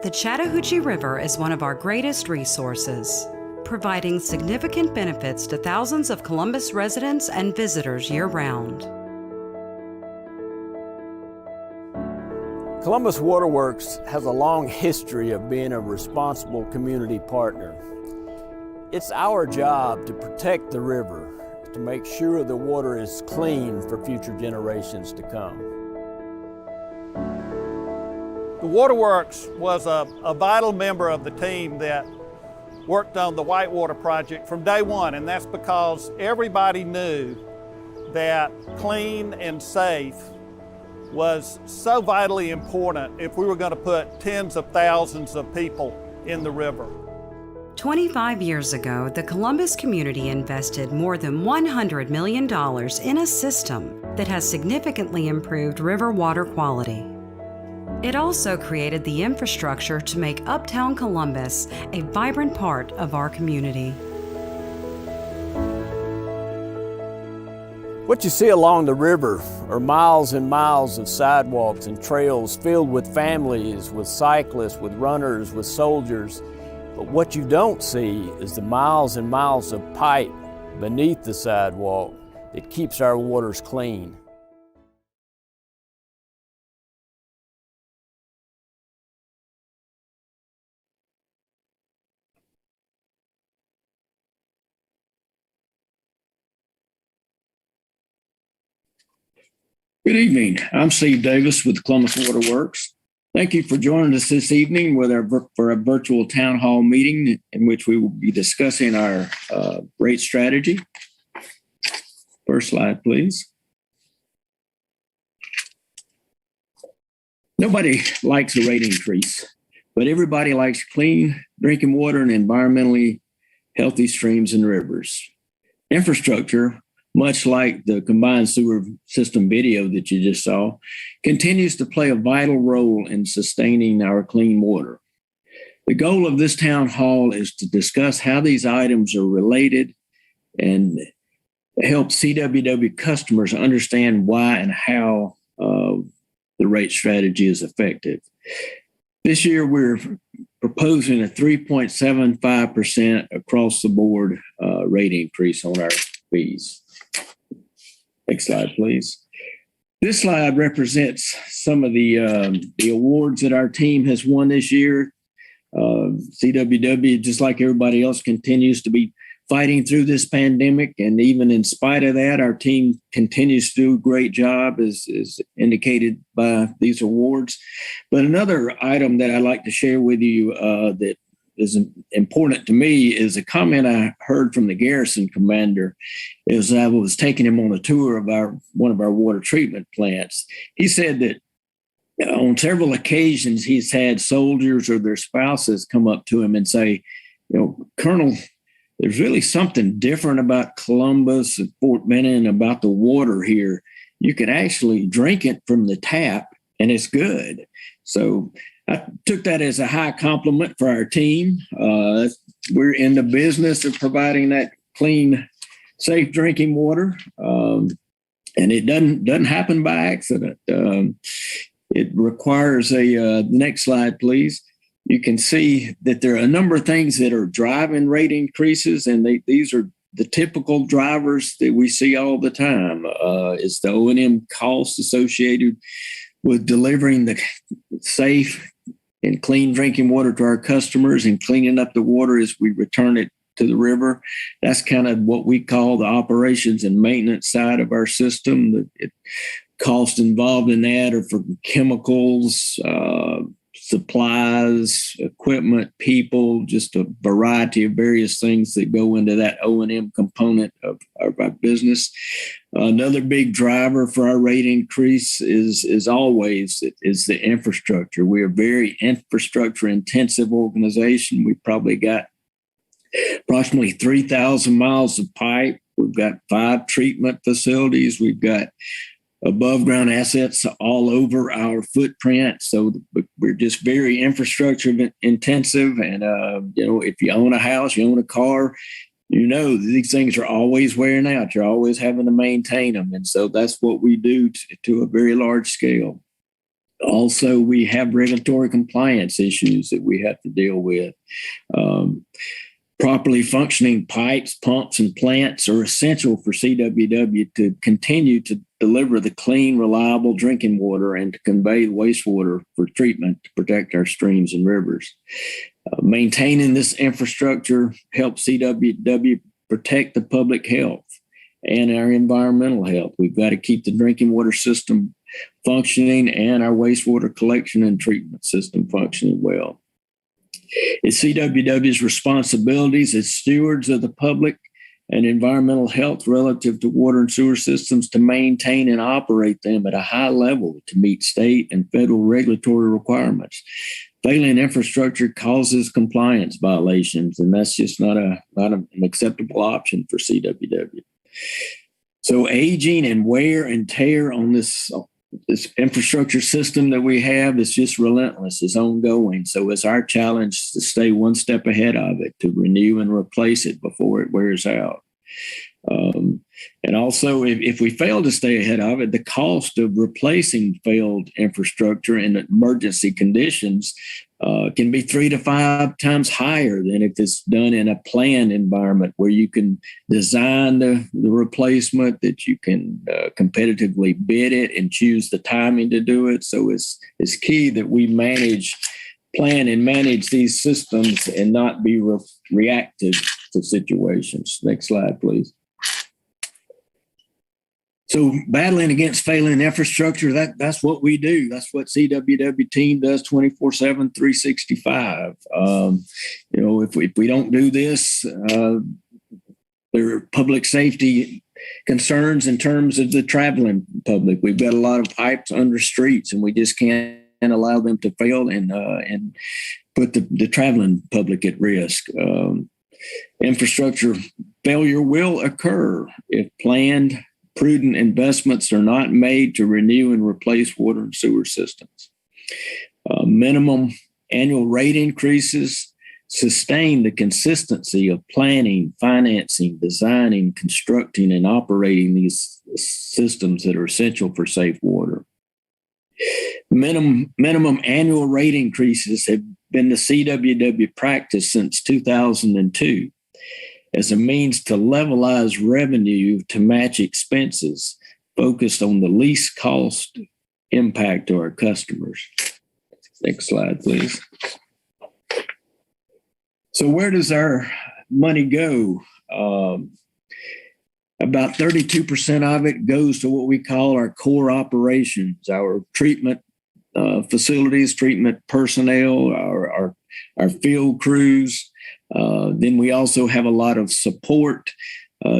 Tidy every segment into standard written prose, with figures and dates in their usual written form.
The Chattahoochee River is one of our greatest resources, providing significant benefits to thousands of Columbus residents and visitors year-round. Columbus Waterworks has a long history of being a responsible community partner. It's our job to protect the river, to make sure the water is clean for future generations to come. The Waterworks was a vital member of the team that worked on the Whitewater project from day one, and that's because everybody knew that clean and safe was so vitally important if we were going to put tens of thousands of people in the river. 25 years ago, the Columbus community invested more than $100 million in a system that has significantly improved river water quality. It also created the infrastructure to make Uptown Columbus a vibrant part of our community. What you see along the river are miles and miles of sidewalks and trails filled with families, with cyclists, with runners, with soldiers. But what you don't see is the miles and miles of pipe beneath the sidewalk that keeps our waters clean. Good evening. I'm Steve Davis with Columbus Waterworks. Thank you for joining us this evening for a virtual town hall meeting in which we will be discussing our rate strategy. First slide, please. Nobody likes a rate increase, but everybody likes clean drinking water and environmentally healthy streams and rivers. Infrastructure, much like the combined sewer system video that you just saw, continues to play a vital role in sustaining our clean water. The goal of this town hall is to discuss how these items are related and help CWW customers understand why and how the rate strategy is effective. This year, we're proposing a 3.75% across the board rate increase on our fees. Next slide, please. This slide represents some of the awards that our team has won this year. CWW, just like everybody else, continues to be fighting through this pandemic. And even in spite of that, our team continues to do a great job, as indicated by these awards. But another item that I'd like to share with you that is important to me is a comment I heard from the garrison commander as I was taking him on a tour of one of our water treatment plants. He said that on several occasions he's had soldiers or their spouses come up to him and say, Colonel, there's really something different about Columbus and Fort Benning about the water here. You can actually drink it from the tap and it's good. So I took that as a high compliment for our team. We're in the business of providing that clean, safe drinking water, and it doesn't happen by accident. It requires next slide, please. You can see that there are a number of things that are driving rate increases, and these are the typical drivers that we see all the time. It's the O&M costs associated with delivering the safe and clean drinking water to our customers and cleaning up the water as we return it to the river. That's kind of what we call the operations and maintenance side of our system. The costs involved in that are for chemicals, supplies, equipment, people, just a variety of various things that go into that O&M component of our business. Another big driver for our rate increase is always the infrastructure. We are a very infrastructure intensive organization. We've probably got approximately 3,000 miles of pipe. We've got 5 treatment facilities. We've got above ground assets all over our footprint. So we're just very infrastructure intensive. And, if you own a house, you own a car, these things are always wearing out. You're always having to maintain them. And so that's what we do to a very large scale. Also, we have regulatory compliance issues that we have to deal with. Properly functioning pipes, pumps, and plants are essential for CWW to continue to deliver the clean, reliable drinking water and to convey wastewater for treatment to protect our streams and rivers. Maintaining this infrastructure helps CWW protect the public health and our environmental health. We've got to keep the drinking water system functioning and our wastewater collection and treatment system functioning well. It's CWW's responsibilities as stewards of the public and environmental health relative to water and sewer systems to maintain and operate them at a high level to meet state and federal regulatory requirements. Failing infrastructure causes compliance violations, and that's just not an acceptable option for CWW. So aging and wear and tear on this infrastructure system that we have is just relentless. It's ongoing. So it's our challenge to stay one step ahead of it, to renew and replace it before it wears out. And also, if we fail to stay ahead of it, the cost of replacing failed infrastructure in emergency conditions can be 3 to 5 times higher than if it's done in a planned environment where you can design the replacement, that you can competitively bid it and choose the timing to do it. So it's key that we plan and manage these systems and not be reactive to situations. Next slide, please. So battling against failing infrastructure, that's what we do. That's what CWW team does 24/7, 365. If we don't do this, there are public safety concerns in terms of the traveling public. We've got a lot of pipes under streets, and we just can't allow them to fail and put the traveling public at risk. Infrastructure failure will occur if planned, prudent investments are not made to renew and replace water and sewer systems. Minimum annual rate increases sustain the consistency of planning, financing, designing, constructing, and operating these systems that are essential for safe water. Minimum annual rate increases have been the CWW practice since 2002. As a means to levelize revenue to match expenses, focused on the least cost impact to our customers. Next slide, please. So where does our money go? About 32% of it goes to what we call our core operations, our treatment facilities, treatment personnel, our field crews. Then we also have a lot of support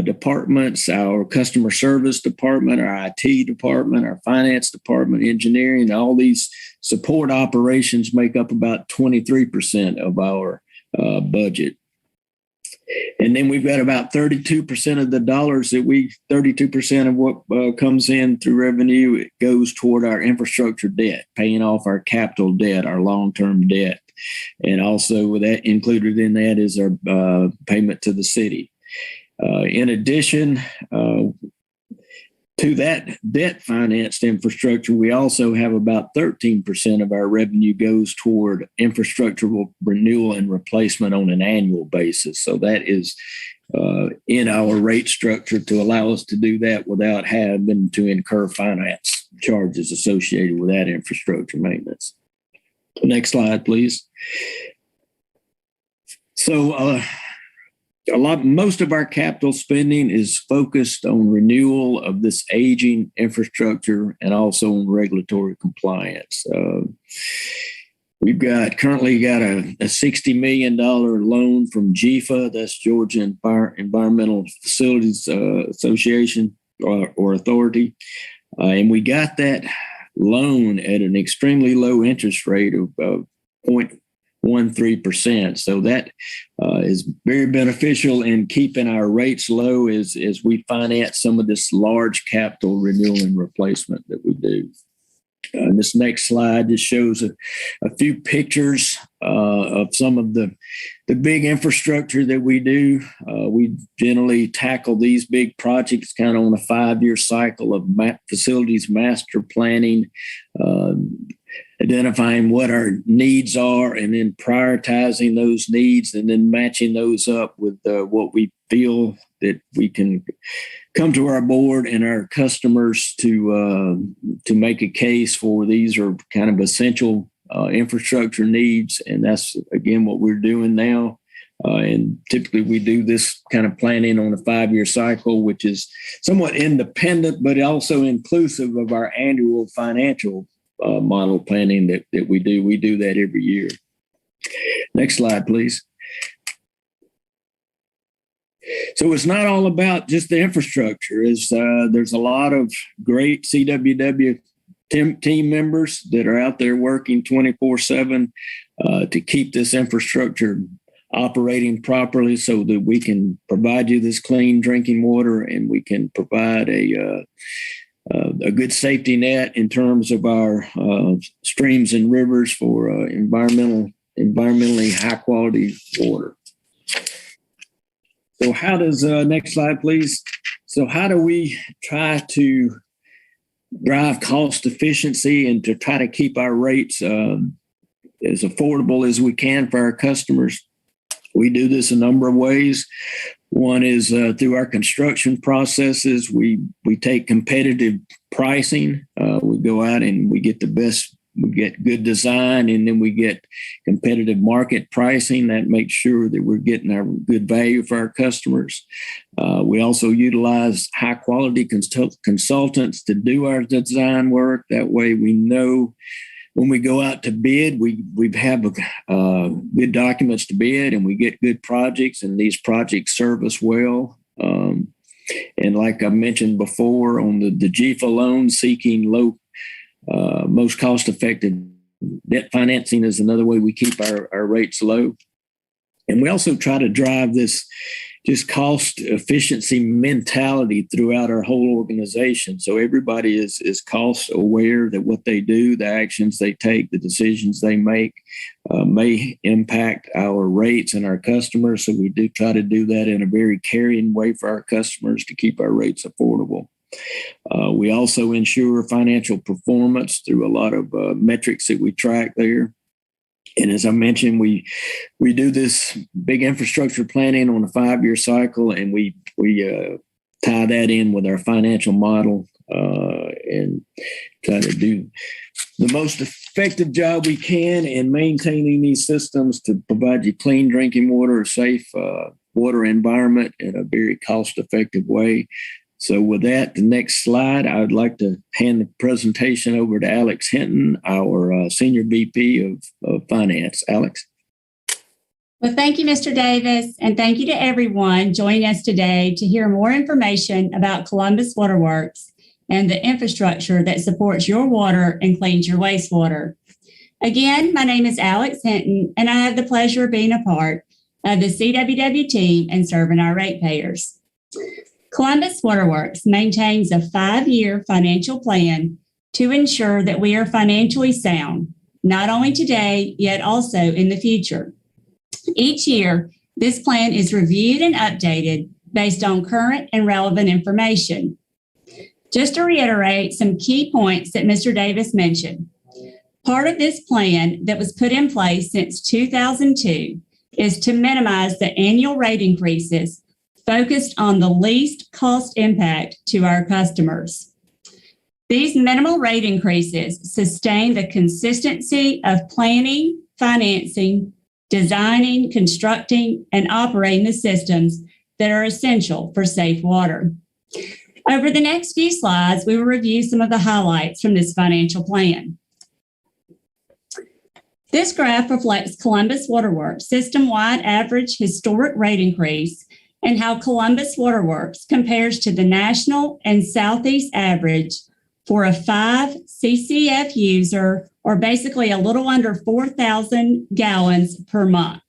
departments, our customer service department, our IT department, our finance department, engineering. All these support operations make up about 23% of our budget. And then we've got about 32% of the dollars 32% of what comes in through revenue, it goes toward our infrastructure debt, paying off our capital debt, our long-term debt. And also with that included in that is our payment to the city. In addition to that debt financed infrastructure, we also have about 13% of our revenue goes toward infrastructural renewal and replacement on an annual basis. So that is in our rate structure to allow us to do that without having to incur finance charges associated with that infrastructure maintenance. Next slide, please. So most of our capital spending is focused on renewal of this aging infrastructure and also on regulatory compliance. We've currently got a $60 million loan from GEFA, that's Georgia Environmental Facilities Association or Authority. And we got that loan at an extremely low interest rate of 0.13%. So that is very beneficial in keeping our rates low as we finance some of this large capital renewal and replacement that we do. This next slide just shows a few pictures of some of the big infrastructure that we do. We generally tackle these big projects kind of on a 5-year cycle of facilities master planning, identifying what our needs are and then prioritizing those needs and then matching those up with what we feel that we can come to our board and our customers to make a case for. These are kind of essential infrastructure needs, and that's again what we're doing now. And typically we do this kind of planning on a 5-year cycle, which is somewhat independent, but also inclusive of our annual financial model planning that we do. We do that every year. Next slide, please. So it's not all about just the infrastructure. There's a lot of great CWW team members that are out there working 24/7 to keep this infrastructure operating properly so that we can provide you this clean drinking water, and we can provide a good safety net in terms of our streams and rivers for environmentally high quality water. So how does, next slide, please. So how do we try to drive cost efficiency and to try to keep our rates as affordable as we can for our customers? We do this a number of ways. One is through our construction processes. We take competitive pricing. We go out and we get the best, we get good design, and then we get competitive market pricing that makes sure that we're getting our good value for our customers. We also utilize high quality consultants to do our design work. That way we know when we go out to bid, we have good documents to bid, and we get good projects, and these projects serve us well. And like I mentioned before, on the GFA loan, seeking most cost-effective debt financing is another way we keep our rates low. And we also try to drive this just cost efficiency mentality throughout our whole organization. So everybody is cost aware that what they do, the actions they take, the decisions they make may impact our rates and our customers. So we do try to do that in a very caring way for our customers to keep our rates affordable. We also ensure financial performance through a lot of metrics that we track there. And as I mentioned, we do this big infrastructure planning on a 5-year cycle, and we tie that in with our financial model and try to do the most effective job we can in maintaining these systems to provide you clean drinking water, a safe water environment in a very cost-effective way. So with that, the next slide, I would like to hand the presentation over to Alex Hinton, our Senior VP of Finance. Alex. Well, thank you, Mr. Davis, and thank you to everyone joining us today to hear more information about Columbus Waterworks and the infrastructure that supports your water and cleans your wastewater. Again, my name is Alex Hinton, and I have the pleasure of being a part of the CWW team and serving our ratepayers. Columbus Waterworks maintains a 5-year financial plan to ensure that we are financially sound, not only today, yet also in the future. Each year, this plan is reviewed and updated based on current and relevant information. Just to reiterate some key points that Mr. Davis mentioned, part of this plan that was put in place since 2002 is to minimize the annual rate increases focused on the least cost impact to our customers. These minimal rate increases sustain the consistency of planning, financing, designing, constructing, and operating the systems that are essential for safe water. Over the next few slides, we will review some of the highlights from this financial plan. This graph reflects Columbus Waterworks' system-wide average historic rate increase and how Columbus Waterworks compares to the national and Southeast average for a 5 CCF user, or basically a little under 4,000 gallons per month.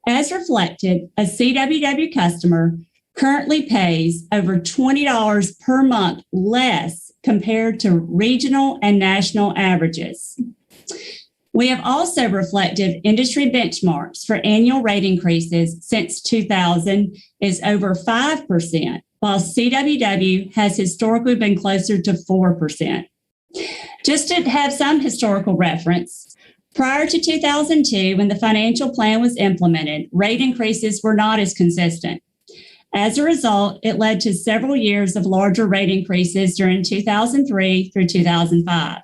As reflected, a CWW customer currently pays over $20 per month less compared to regional and national averages. We have also reflected industry benchmarks for annual rate increases since 2000 is over 5%, while CWW has historically been closer to 4%. Just to have some historical reference, prior to 2002, when the financial plan was implemented, rate increases were not as consistent. As a result, it led to several years of larger rate increases during 2003 through 2005.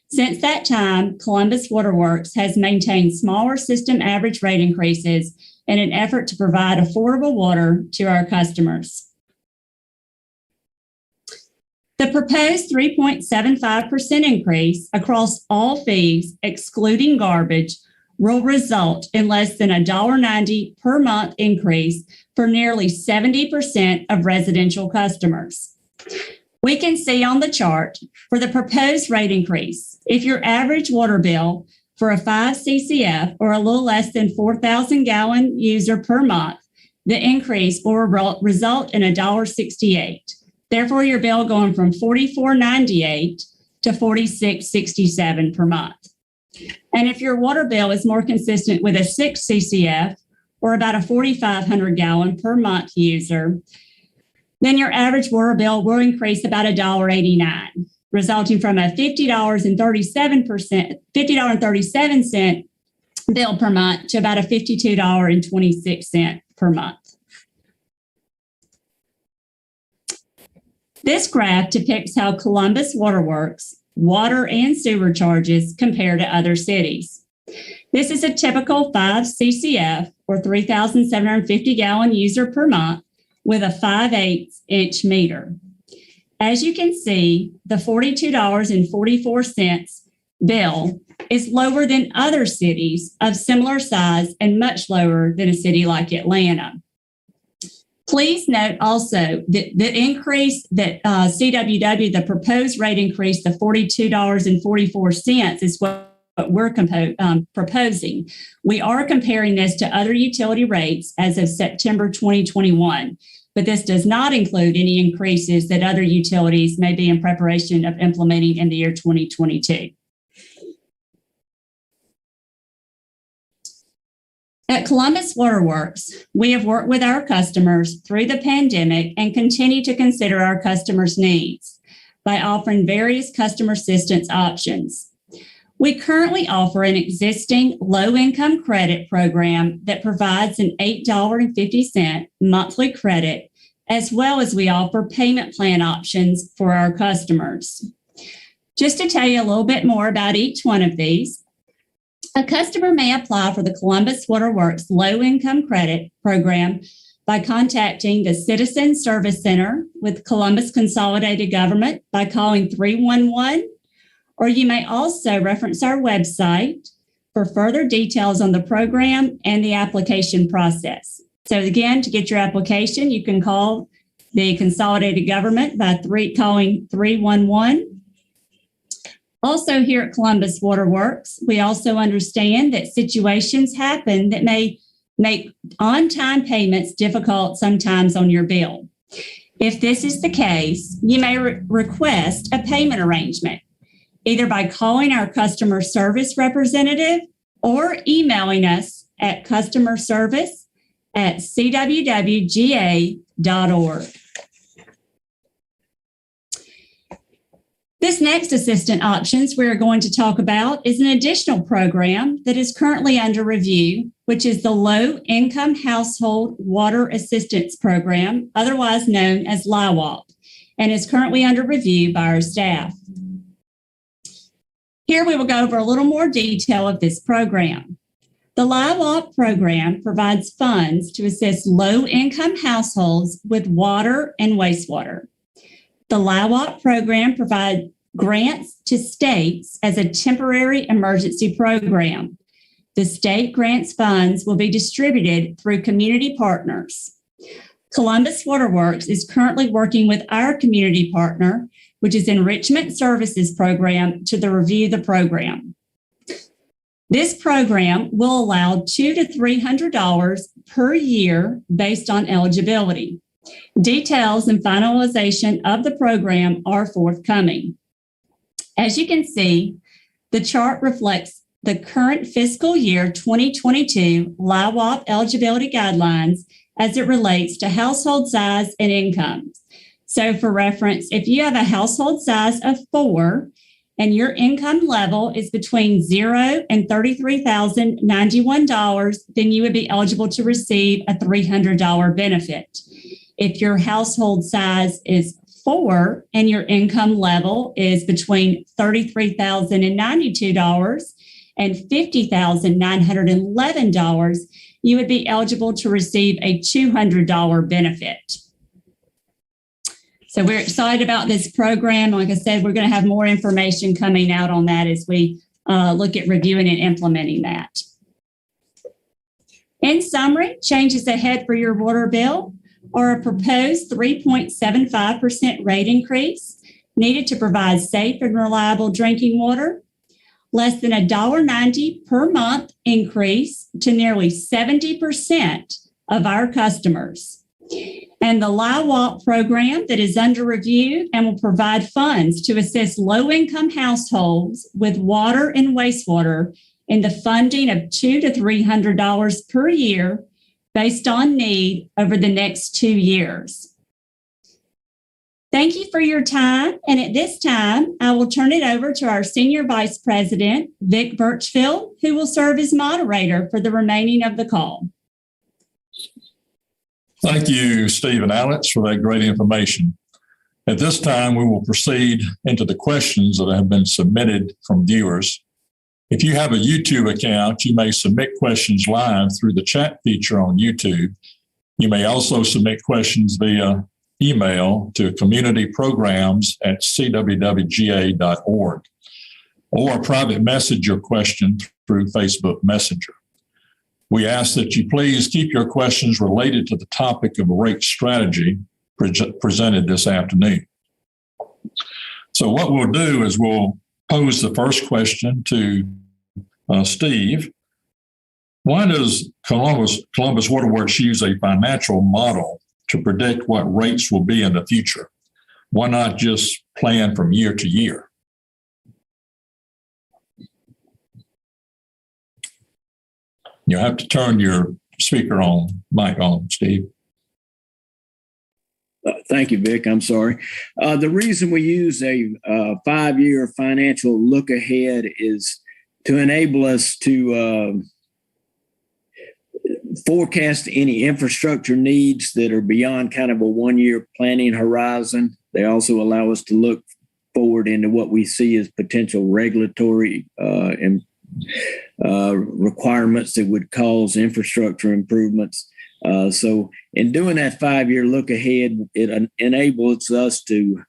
Since that time, Columbus Waterworks has maintained smaller system average rate increases in an effort to provide affordable water to our customers. The proposed 3.75% increase across all fees, excluding garbage, will result in less than $1.90 per month increase for nearly 70% of residential customers. We can see on the chart for the proposed rate increase, if your average water bill for a 5 CCF or a little less than 4,000 gallon user per month, the increase will result in $1.68. Therefore, your bill going from $44.98 to $46.67 per month. And if your water bill is more consistent with a 6 CCF or about a 4,500 gallon per month user, then your average water bill will increase about $1.89, resulting from a $50.37 bill per month to about a $52.26 per month. This graph depicts how Columbus Waterworks water and sewer charges compare to other cities. This is a typical 5 CCF or 3,750 gallon user per month with a 5/8 inch meter. As you can see, the $42.44 bill is lower than other cities of similar size and much lower than a city like Atlanta. Please note also that the increase that CWW, the proposed rate increase, the $42.44 is what we're proposing. We are comparing this to other utility rates as of September 2021, but this does not include any increases that other utilities may be in preparation of implementing in the year 2022. At Columbus Waterworks, we have worked with our customers through the pandemic and continue to consider our customers' needs by offering various customer assistance options. We currently offer an existing low-income credit program that provides an $8.50 monthly credit, as well as we offer payment plan options for our customers. Just to tell you a little bit more about each one of these, a customer may apply for the Columbus Waterworks Low-Income Credit Program by contacting the Citizen Service Center with Columbus Consolidated Government by calling 311, or you may also reference our website for further details on the program and the application process. So again, to get your application, you can call the Consolidated Government by calling 311. Also here at Columbus Waterworks, we also understand that situations happen that may make on-time payments difficult sometimes on your bill. If this is the case, you may request a payment arrangement, either by calling our customer service representative or emailing us at customerservice@cwwga.org. This next assistant options we're going to talk about is an additional program that is currently under review, which is the Low Income Household Water Assistance Program, otherwise known as LIHWAP, and is currently under review by our staff. Here we will go over a little more detail of this program. The LIHWAP program provides funds to assist low-income households with water and wastewater. The LIHWAP program provides grants to states as a temporary emergency program. The state grants funds will be distributed through community partners. Columbus Waterworks is currently working with our community partner, which is Enrichment Services Program, to review the program. This program will allow $200 to $300 per year based on eligibility. Details and finalization of the program are forthcoming. As you can see, the chart reflects the current fiscal year 2022 LIHWAP eligibility guidelines as it relates to household size and income. So for reference, if you have a household size of 4 and your income level is between $0 and $33,091, then you would be eligible to receive a $300 benefit. If your household size is 4 and your income level is between $33,092 and $50,911, you would be eligible to receive a $200 benefit. So we're excited about this program. Like I said, we're going to have more information coming out on that as we look at reviewing and implementing that. In summary, changes ahead for your water bill are a proposed 3.75% rate increase needed to provide safe and reliable drinking water, less than $1.90 per month increase to nearly 70% of our customers, and the LIWAP program that is under review and will provide funds to assist low-income households with water and wastewater in the funding of $200 to $300 per year based on need over the next 2 years. Thank you for your time. And at this time, I will turn it over to our Senior Vice President, Vic Birchfield, who will serve as moderator for the remaining of the call. Thank you, Steve and Alex, for that great information. At this time, we will proceed into the questions that have been submitted from viewers. If you have a YouTube account, you may submit questions live through the chat feature on YouTube. You may also submit questions via email to communityprograms@cwwga.org or private message your question through Facebook Messenger. We ask that you please keep your questions related to the topic of rate strategy presented this afternoon. So what we'll do is we'll pose the first question to Steve. Why does Columbus Waterworks use a financial model to predict what rates will be in the future? Why not just plan from year to year? You'll have to turn your mic on, Steve. Thank you, Vic. I'm sorry. The reason we use a 5-year financial look ahead is to enable us to forecast any infrastructure needs that are beyond kind of a 1-year planning horizon. They also allow us to look forward into what we see as potential regulatory and requirements that would cause infrastructure improvements. So in doing that 5-year look ahead, it enables us to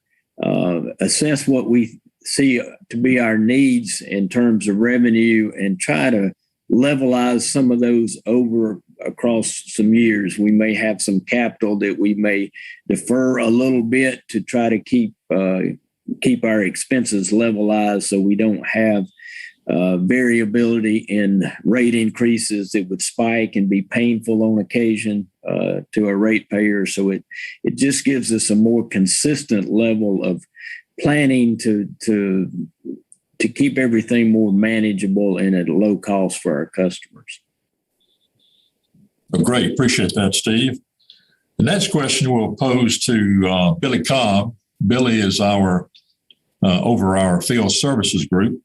assess what we see to be our needs in terms of revenue and try to levelize some of those over across some years. We may have some capital that we may defer a little bit to try to keep our expenses levelized so we don't have variability in rate increases that would spike and be painful on occasion to a ratepayer. So it just gives us a more consistent level of planning to keep everything more manageable and at a low cost for our customers. Well, great. Appreciate that, Steve. The next question we'll pose to Billy Cobb. Billy is over our field services group.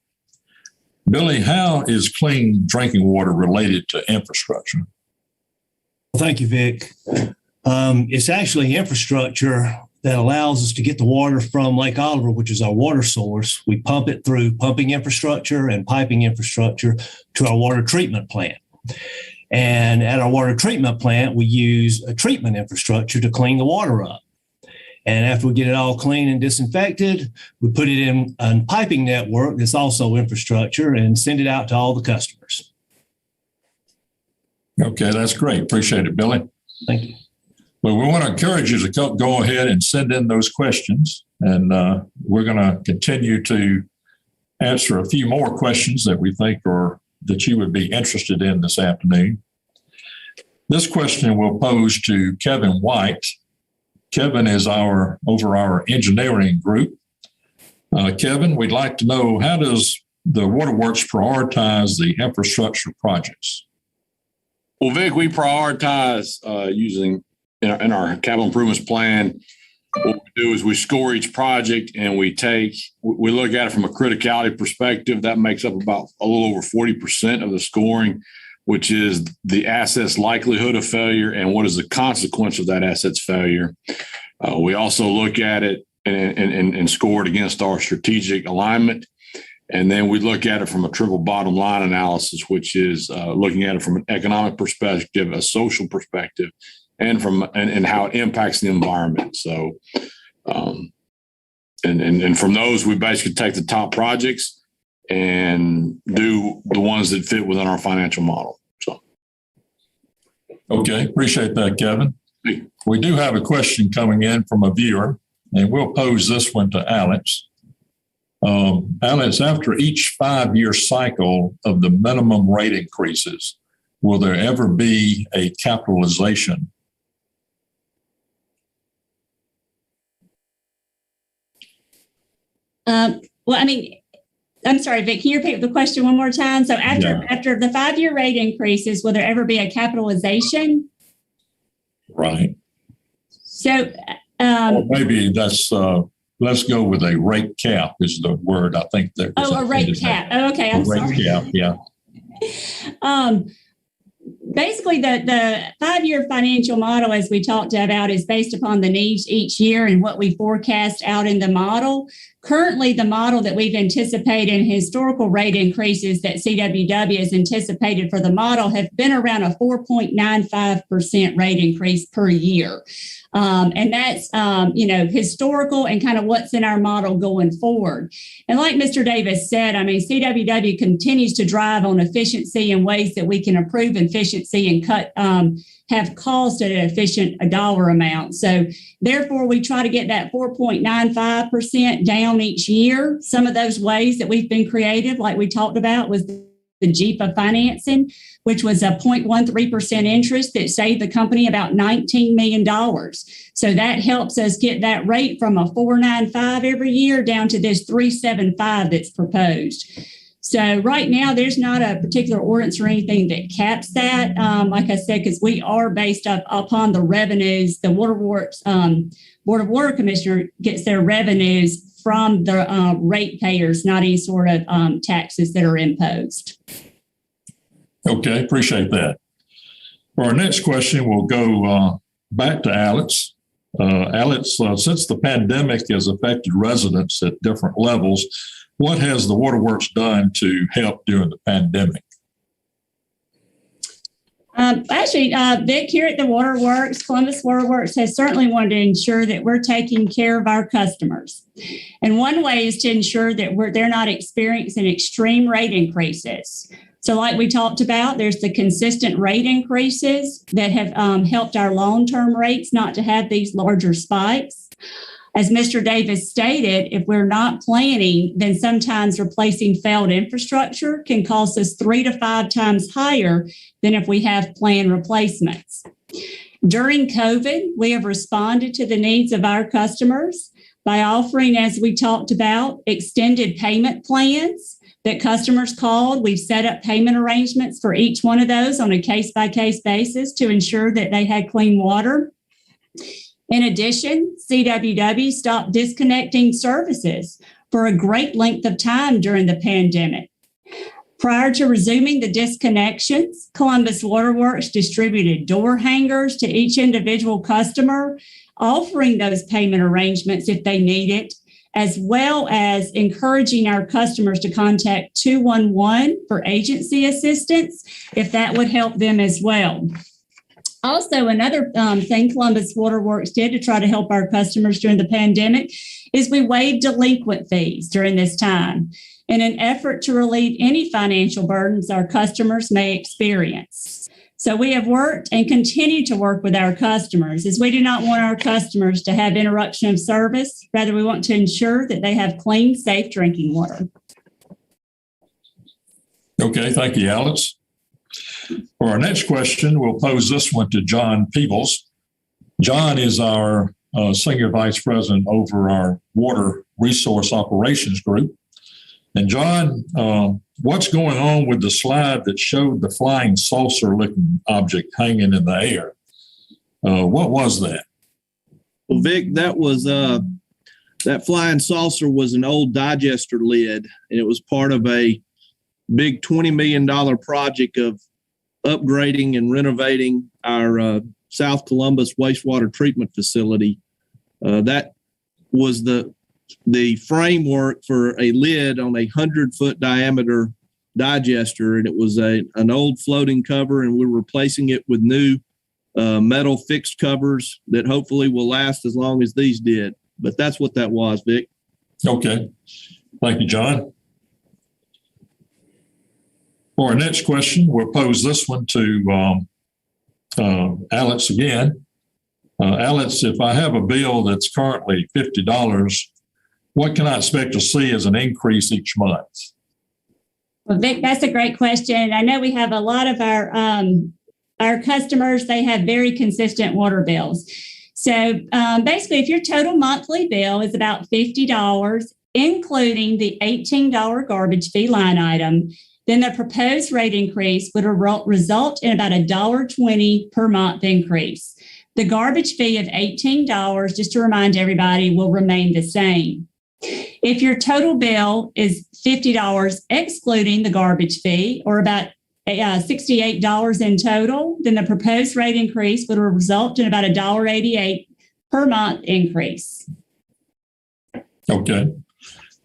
Billy, how is clean drinking water related to infrastructure? Well, thank you, Vic. It's actually infrastructure that allows us to get the water from Lake Oliver, which is our water source. We pump it through pumping infrastructure and piping infrastructure to our water treatment plant. And at our water treatment plant, we use a treatment infrastructure to clean the water up. And after we get it all clean and disinfected, we put it in a piping network that's also infrastructure and send it out to all the customers. Okay, that's great. Appreciate it, Billy. Thank you. Well, we want to encourage you to go ahead and send in those questions. And we're going to continue to answer a few more questions that we think that you would be interested in this afternoon. This question we'll pose to Kevin White. Kevin is over our engineering group. Kevin, we'd like to know, how does the Waterworks prioritize the infrastructure projects? Well, Vic, we prioritize using in our capital improvements plan what we do is we score each project and we look at it from a criticality perspective. That makes up about a little over 40% of the scoring, which is the asset's likelihood of failure and what is the consequence of that asset's failure. We also look at it and score it against our strategic alignment. And then we look at it from a triple bottom line analysis, which is looking at it from an economic perspective, a social perspective, and how it impacts the environment. So, and from those, we basically take the top projects and do the ones that fit within our financial model. So, Okay, appreciate that, Kevin. We do have a question coming in from a viewer, and we'll pose this one to Alex. Alex, after each 5-year cycle of the minimum rate increases, will there ever be a capitalization? Well, I mean, I'm sorry, Vic, can you repeat the question one more time? So after the 5-year rate increases, will there ever be a capitalization? Right. So or maybe that's, let's go with a rate cap is the word I think there. A rate cap. Oh, okay, I'm sorry. Rate cap, yeah. Basically, the 5-year financial model, as we talked about, is based upon the needs each year and what we forecast out in the model. Currently, the model that we've anticipated in historical rate increases that CWW has anticipated for the model have been around a 4.95% rate increase per year. And that's, historical and kind of what's in our model going forward. And like Mr. Davis said, I mean, CWW continues to drive on efficiency and ways that we can improve efficiency and have cost at an efficient dollar amount. So therefore, we try to get that 4.95% down each year. Some of those ways that we've been creative, like we talked about, was the JEPA financing, which was a 0.13% interest that saved the company about $19 million. So that helps us get that rate from a 4.95 every year down to this 3.75 that's proposed. So right now, there's not a particular ordinance or anything that caps that. Like I said, because we are based upon the revenues. The Waterworks Board of Water Commissioner gets their revenues from the ratepayers, not any sort of taxes that are imposed. Okay, appreciate that. For our next question, we'll go back to Alex. Alex, since the pandemic has affected residents at different levels, what has the Waterworks done to help during the pandemic? Vic, here at the Waterworks, Columbus Waterworks has certainly wanted to ensure that we're taking care of our customers. And one way is to ensure that they're not experiencing extreme rate increases. So like we talked about, there's the consistent rate increases that have helped our long-term rates not to have these larger spikes. As Mr. Davis stated, if we're not planning, then sometimes replacing failed infrastructure can cost us 3 to 5 times higher than if we have planned replacements. During COVID, we have responded to the needs of our customers by offering, as we talked about, extended payment plans that customers called. We've set up payment arrangements for each one of those on a case-by-case basis to ensure that they had clean water. In addition, CWW stopped disconnecting services for a great length of time during the pandemic. Prior to resuming the disconnections, Columbus Waterworks distributed door hangers to each individual customer, offering those payment arrangements if they need it, as well as encouraging our customers to contact 211 for agency assistance if that would help them as well. Also, another thing Columbus Waterworks did to try to help our customers during the pandemic is we waived delinquent fees during this time in an effort to relieve any financial burdens our customers may experience. So we have worked and continue to work with our customers as we do not want our customers to have interruption of service. Rather, we want to ensure that they have clean, safe drinking water. Okay, thank you, Alice. For our next question, we'll pose this one to John Peebles. John is our Senior Vice President over our Water Resource Operations Group. And John, what's going on with the slide that showed the flying saucer-looking object hanging in the air? What was that? Well, Vic, that was that flying saucer was an old digester lid, and it was part of a big $20 million project of upgrading and renovating our South Columbus wastewater treatment facility. That was the framework for a lid on a 100-foot diameter digester, and it was an old floating cover, and we were replacing it with new metal fixed covers that hopefully will last as long as these did. But that's what that was, Vic. Okay. Thank you, John. For our next question, we'll pose this one to Alex again. Alex, if I have a bill that's currently $50, what can I expect to see as an increase each month? Well, Vic, that's a great question. I know we have a lot of our customers, they have very consistent water bills. So basically, if your total monthly bill is about $50, including the $18 garbage fee line item, then the proposed rate increase would result in about $1.20 per month increase. The garbage fee of $18, just to remind everybody, will remain the same. If your total bill is $50, excluding the garbage fee, or about $68 in total, then the proposed rate increase would result in about $1.88 per month increase. Okay.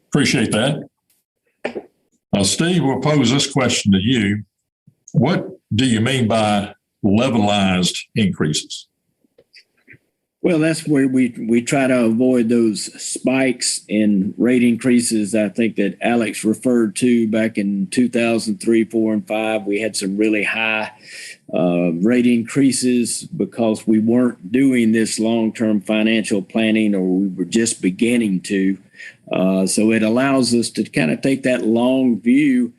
Appreciate that. Steve, we'll pose this question to you. What do you mean by levelized increases? Well, that's where we try to avoid those spikes in rate increases. I think that Alex referred to back in 2003, 4, and 5. We had some really high rate increases because we weren't doing this long-term financial planning, or we were just beginning to. So it allows us to kind of take that long view.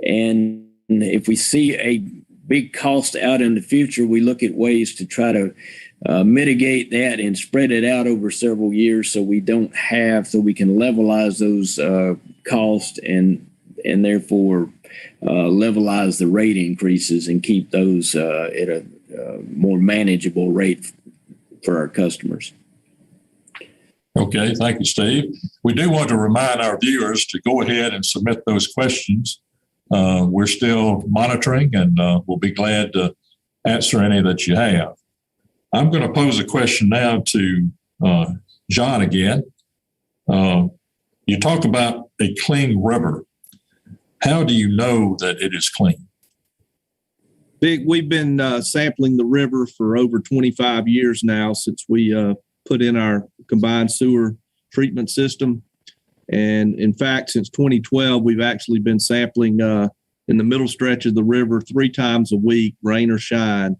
And if we see a big cost out in the future, we look at ways to try to mitigate that and spread it out over several years, so we can levelize those costs and therefore levelize the rate increases and keep those at a more manageable rate for our customers. Okay, thank you, Steve. We do want to remind our viewers to go ahead and submit those questions. We're still monitoring, and we'll be glad to answer any that you have. I'm going to pose a question now to John again. You talk about a clean river. How do you know that it is clean? Vic, we've been sampling the river for over 25 years now, since we put in our combined sewer treatment system. And in fact, since 2012, we've actually been sampling in the middle stretch of the river 3 times a week, rain or shine.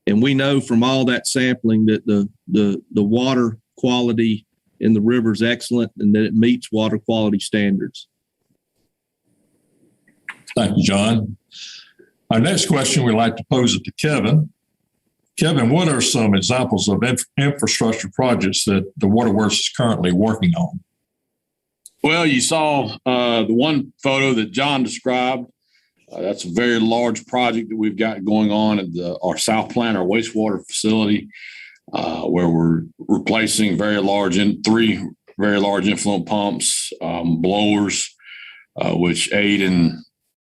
And we know from all that sampling that the water quality in the river is excellent and that it meets water quality standards. Thank you, John. Our next question, we'd like to pose it to Kevin. Kevin, what are some examples of infrastructure projects that the Waterworks is currently working on? Well, you saw the one photo that John described. That's a very large project that we've got going on at our South Plant, our wastewater facility, where we're replacing 3 very large influent pumps, blowers, which aid in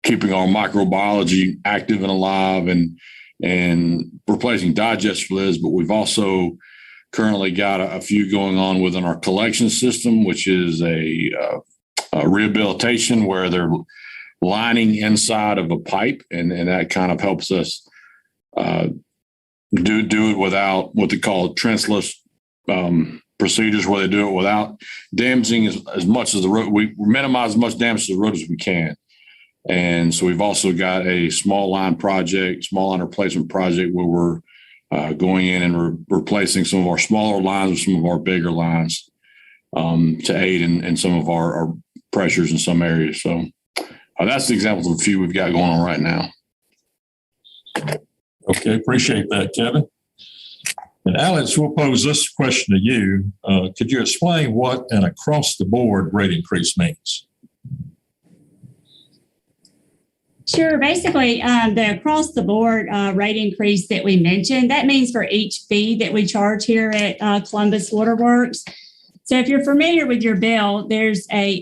keeping our microbiology active and alive, and replacing digester lids. But we've also currently got a few going on within our collection system, which is a rehabilitation where they're lining inside of a pipe, and that kind of helps us do it without what they call trenchless procedures, where they do it without damaging as much as the road. We minimize as much damage to the road as we can. And so we've also got a small line replacement project where we're going in and replacing some of our smaller lines with some of our bigger lines to aid in some of our pressures in some areas. So that's the examples of a few we've got going on right now. Okay, appreciate that, Kevin. And Alex, we'll pose this question to you. Could you explain what an across-the-board rate increase means? Sure. Basically, the across the board rate increase that we mentioned, that means for each fee that we charge here at Columbus Waterworks. So if you're familiar with your bill, there's a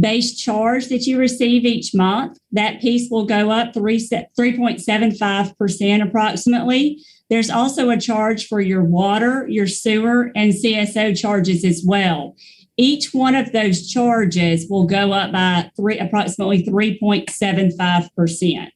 base charge that you receive each month. That piece will go up 3.75% approximately. There's also a charge for your water, your sewer, and CSO charges as well. Each one of those charges will go up by approximately 3.75%.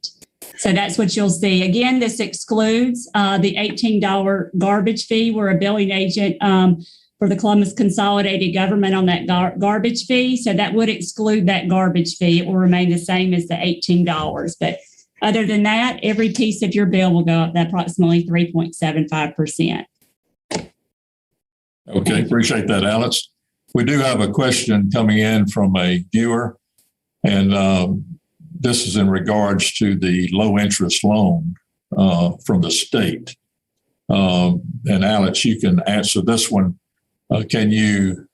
So that's what you'll see. Again, this excludes the $18 garbage fee. We're a billing agent for the Columbus Consolidated Government on that garbage fee. So that would exclude that garbage fee. It will remain the same as the $18. But other than that, every piece of your bill will go up by approximately 3.75%. Okay, appreciate that, Alex. We do have a question coming in from a viewer, and this is in regards to the low interest loan from the state. And Alex, you can answer this one. Can you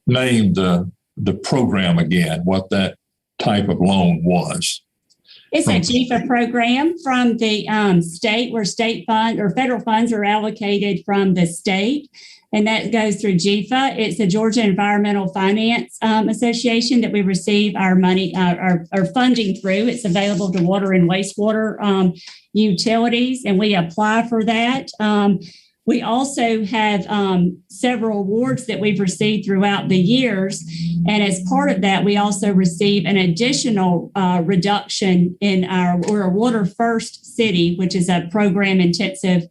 name the program again, what that type of loan was? It's a GEFA program from the state, where state funds or federal funds are allocated from the state. And that goes through GEFA. It's the Georgia Environmental Finance Association that we receive our money, our funding through. It's available to water and wastewater utilities, and we apply for that. We also have several awards that we've received throughout the years. And as part of that, we also receive an additional reduction in we're a Water First City, which is a program intensive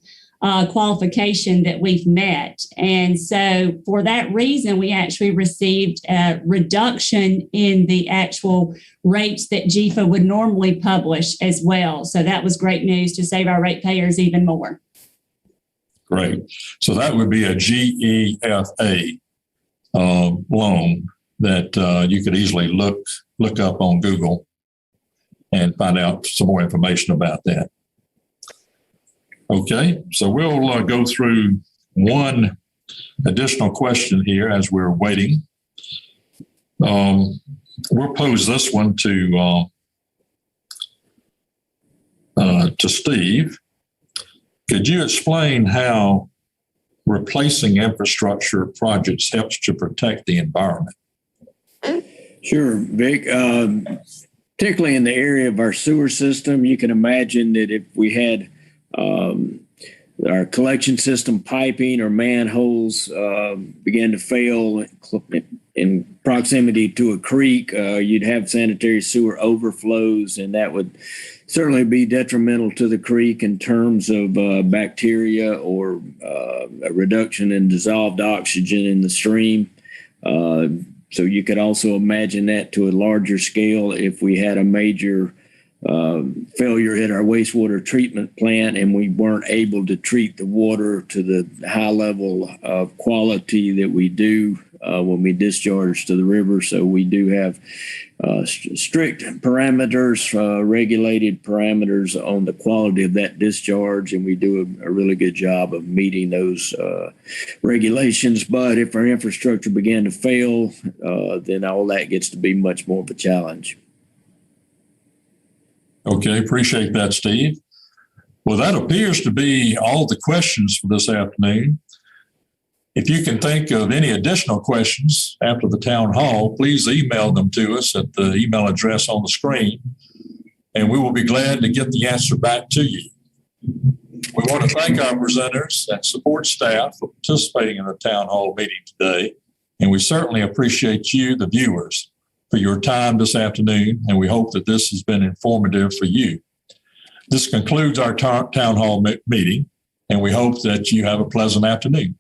qualification that we've met. And so for that reason, we actually received a reduction in the actual rates that GEFA would normally publish as well. So that was great news to save our ratepayers even more. Great. So that would be a GEFA loan that you could easily look up on Google and find out some more information about that. Okay, so we'll go through one additional question here as we're waiting. We'll pose this one to Steve. Could you explain how replacing infrastructure projects helps to protect the environment? Sure, Vic. Particularly in the area of our sewer system, you can imagine that if we had our collection system piping or manholes began to fail in proximity to a creek, you'd have sanitary sewer overflows, and that would certainly be detrimental to the creek in terms of bacteria or a reduction in dissolved oxygen in the stream. So you could also imagine that to a larger scale if we had a major failure at our wastewater treatment plant and we weren't able to treat the water to the high level of quality that we do when we discharge to the river. So we do have strict parameters, regulated parameters on the quality of that discharge, and we do a really good job of meeting those regulations. But if our infrastructure began to fail, then all that gets to be much more of a challenge. Okay, appreciate that, Steve. Well, that appears to be all the questions for this afternoon. If you can think of any additional questions after the town hall, please email them to us at the email address on the screen, and we will be glad to get the answer back to you. We want to thank our presenters and support staff for participating in the town hall meeting today, and we certainly appreciate you, the viewers, for your time this afternoon, and we hope that this has been informative for you. This concludes our town hall meeting, and we hope that you have a pleasant afternoon.